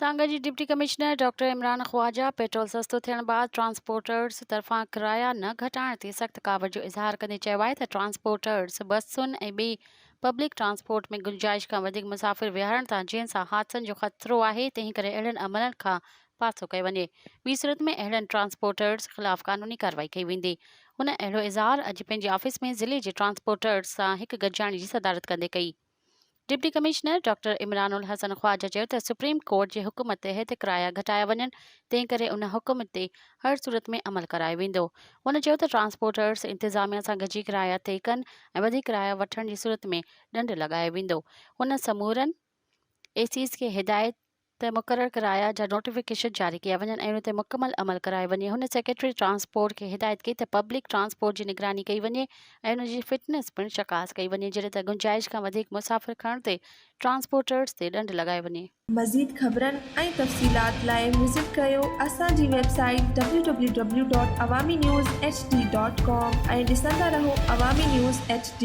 सांगा जी deputy commissioner doctor Imran Khawaja petrol सस्तो थियण बाद ट्रांसपोर्टर्स तरफ़ां किराया न घटाइण ते सख़्त कावड़ जो इज़हार कंदे चयो आहे त ट्रांसपोर्टर्स बसुनि ऐं ॿिए पब्लिक ट्रांसपोर्ट में गुंजाइश खां वधीक मुसाफ़िर विहारण था जंहिं सां हादसनि जो ख़तरो आहे। तंहिं करे अहिड़नि अमलनि खां पासो कयो वञे। ॿी सूरत में अहिड़नि ट्रांसपोर्टर्स ख़िलाफ़ कानूनी कार्रवाई कई वेंदी। हुन अहिड़ो इज़हार अॼु पंहिंजे ऑफिस में ज़िले जे ट्रांसपोर्टर्स सां हिकु गॾिजाणी जी सदारत कंदे कई। Deputy commissioner doctor Imranul Hasan Khawaja चयो त सुप्रीम कोर्ट जे हुकुम तहत किराया घटाया वञनि, तंहिं करे उन हुकुम ते हर सूरत में अमल करायो वेंदो। हुन चयो त ट्रांसपोर्टर्स इंतिज़ामिया सां गॾिजी किराया तइ कनि ऐं वधीक किराया वठण जी सूरत में ॾंड लॻायो वेंदो। हुन समूरनि एसीज़ खे हिदायत त मुक़ररु किराया जा नोटिफिकेशन जारी कया वञनि ऐं उन ते मुकमल अमल करायो वञे। हुन सेक्रेटरी ट्रांसपोर्ट खे हिदायत कई त पब्लिक ट्रांसपोर्ट जी निगरानी कई वञे ऐं उन जी फिटनेस पिणु चकास कई वञे जॾहिं त गुंजाइश खां वधीक मुसाफ़िर खणण ते ट्रांसपोर्टर्स ते ॾंड लॻायो वञे। मज़ीद ख़बरनि ऐं तफ़सीलात लाइ विज़िट कयो असांजी वेबसाइट www.awamiNewsHD.com ऐं ॾिसंदा रहो अवामी न्यूज़ HD।